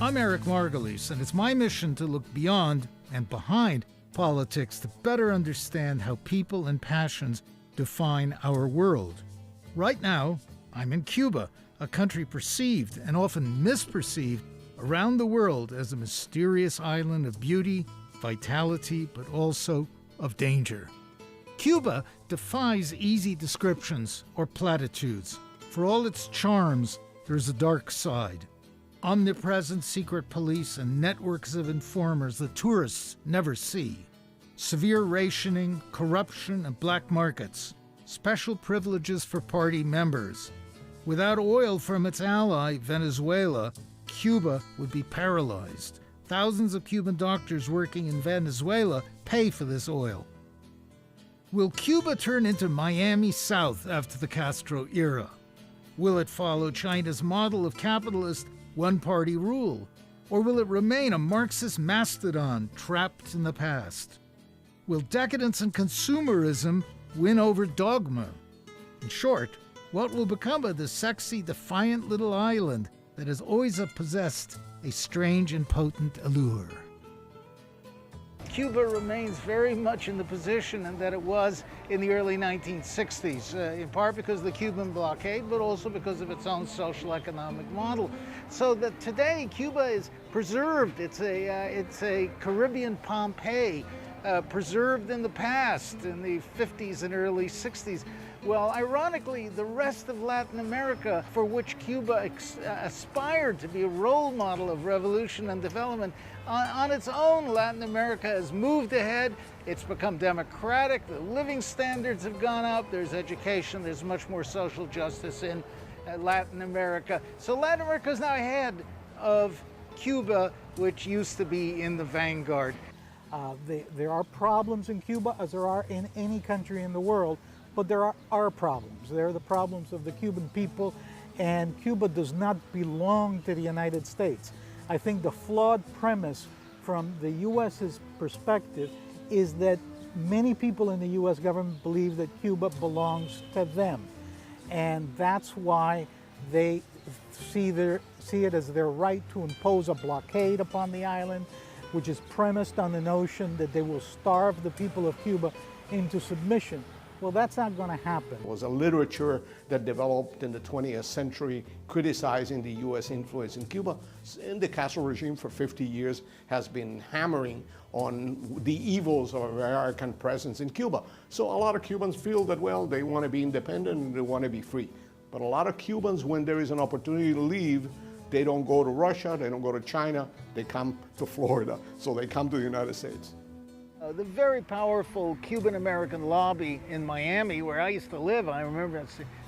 I'm Eric Margolis, and it's my mission to look beyond and behind politics to better understand how people and passions define our world. Right now, I'm in Cuba, a country perceived and often misperceived around the world as a mysterious island of beauty, vitality, but also of danger. Cuba defies easy descriptions or platitudes. For all its charms, there's a dark side. Omnipresent secret police and networks of informers that tourists never see. Severe rationing, corruption, and black markets. Special privileges for party members. Without oil from its ally, Venezuela, Cuba would be paralyzed. Thousands of Cuban doctors working in Venezuela pay for this oil. Will Cuba turn into Miami South after the Castro era? Will it follow China's model of capitalist one-party rule? Or will it remain a Marxist mastodon trapped in the past? Will decadence and consumerism win over dogma? In short, what will become of the sexy, defiant little island that has always possessed a strange and potent allure? Cuba remains very much in the position that it was in the early 1960s, in part because of the Cuban blockade, but also because of its own social economic model. So that today Cuba is preserved. It's a Caribbean Pompeii, preserved in the past, in the 50s and early 60s. Well, ironically, the rest of Latin America, for which Cuba aspired to be a role model of revolution and development, on its own, Latin America has moved ahead. It's become democratic. The living standards have gone up. There's education. There's much more social justice in Latin America. So Latin America is now ahead of Cuba, which used to be in the vanguard. There are problems in Cuba, as there are in any country in the world, but there are problems. There are the problems of the Cuban people, and Cuba does not belong to the United States. I think the flawed premise from the U.S.'s perspective is that many people in the U.S. government believe that Cuba belongs to them. And that's why they see it as their right to impose a blockade upon the island, which is premised on the notion that they will starve the people of Cuba into submission. Well, that's not going to happen. It was a literature that developed in the 20th century criticizing the U.S. influence in Cuba. And the Castro regime for 50 years has been hammering on the evils of American presence in Cuba. So a lot of Cubans feel that, well, they want to be independent and they want to be free. But a lot of Cubans, when there is an opportunity to leave, they don't go to Russia, they don't go to China, they come to Florida. So they come to the United States. The very powerful Cuban-American lobby in Miami, where I used to live, I remember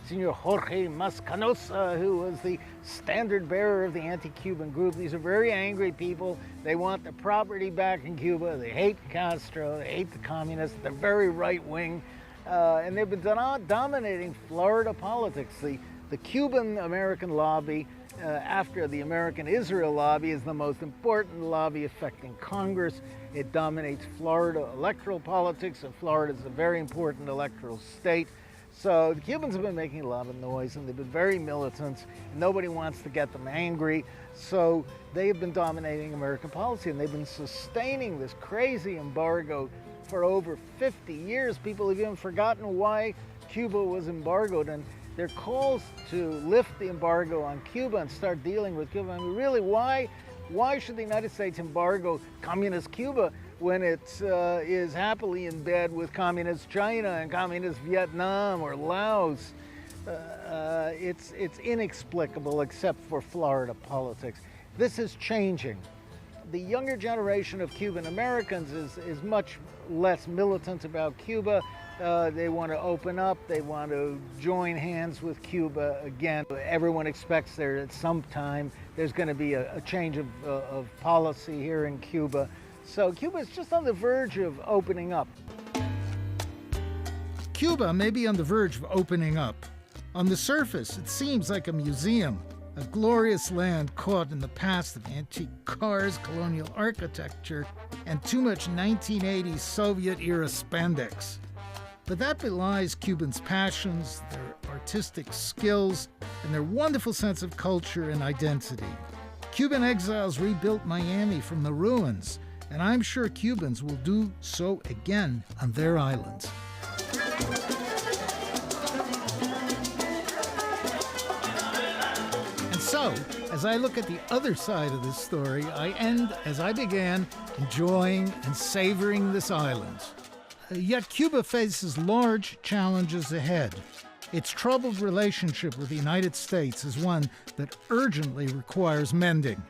Senor Jorge Mascanosa, who was the standard bearer of the anti-Cuban group. These are very angry people. They want their property back in Cuba. They hate Castro. They hate the communists. They're very right-wing. And they've been dominating Florida politics. The Cuban-American lobby, after the American-Israel lobby, is the most important lobby affecting Congress. It dominates Florida electoral politics, and Florida is a very important electoral state. So the Cubans have been making a lot of noise, and they've been very militant. Nobody wants to get them angry. So they have been dominating American policy, and they've been sustaining this crazy embargo for over 50 years. People have even forgotten why Cuba was embargoed, and their calls to lift the embargo on Cuba and start dealing with Cuba. I mean, really, why should the United States embargo communist Cuba when it is happily in bed with communist China and communist Vietnam or Laos? It's inexplicable except for Florida politics. This is changing. The younger generation of Cuban Americans is much less militant about Cuba. They want to open up. They want to join hands with Cuba again. Everyone expects there at some time there's going to be a change of policy here in Cuba. So Cuba is just on the verge of opening up. Cuba may be on the verge of opening up. On the surface, it seems like a museum, a glorious land caught in the past of antique cars, colonial architecture, and too much 1980s Soviet-era spandex. But that belies Cubans' passions, their artistic skills, and their wonderful sense of culture and identity. Cuban exiles rebuilt Miami from the ruins, and I'm sure Cubans will do so again on their islands. And so, as I look at the other side of this story, I end as I began, enjoying and savoring this island. Yet Cuba faces large challenges ahead. Its troubled relationship with the United States is one that urgently requires mending.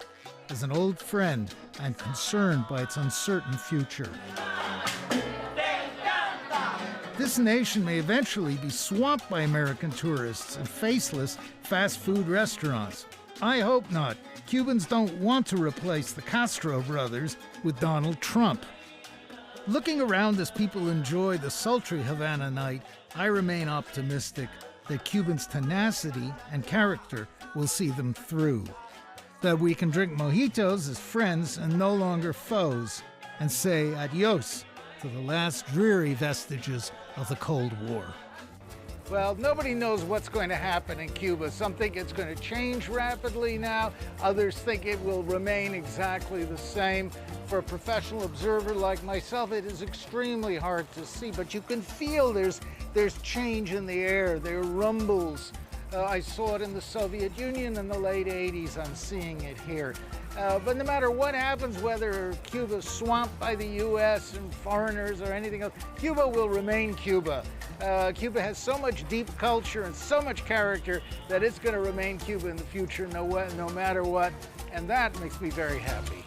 As an old friend, I'm concerned by its uncertain future. This nation may eventually be swamped by American tourists and faceless fast food restaurants. I hope not. Cubans don't want to replace the Castro brothers with Donald Trump. Looking around as people enjoy the sultry Havana night, I remain optimistic that Cubans' tenacity and character will see them through. That we can drink mojitos as friends and no longer foes, and say adios to the last dreary vestiges of the Cold War. Well, nobody knows what's going to happen in Cuba. Some think it's going to change rapidly now. Others think it will remain exactly the same. For a professional observer like myself, it is extremely hard to see, but you can feel there's change in the air. There are rumbles. I saw it in the Soviet Union in the late 80s. I'm seeing it here. But no matter what happens, whether Cuba's swamped by the U.S. and foreigners or anything else, Cuba will remain Cuba. Cuba has so much deep culture and so much character that it's going to remain Cuba in the future no matter what, and that makes me very happy.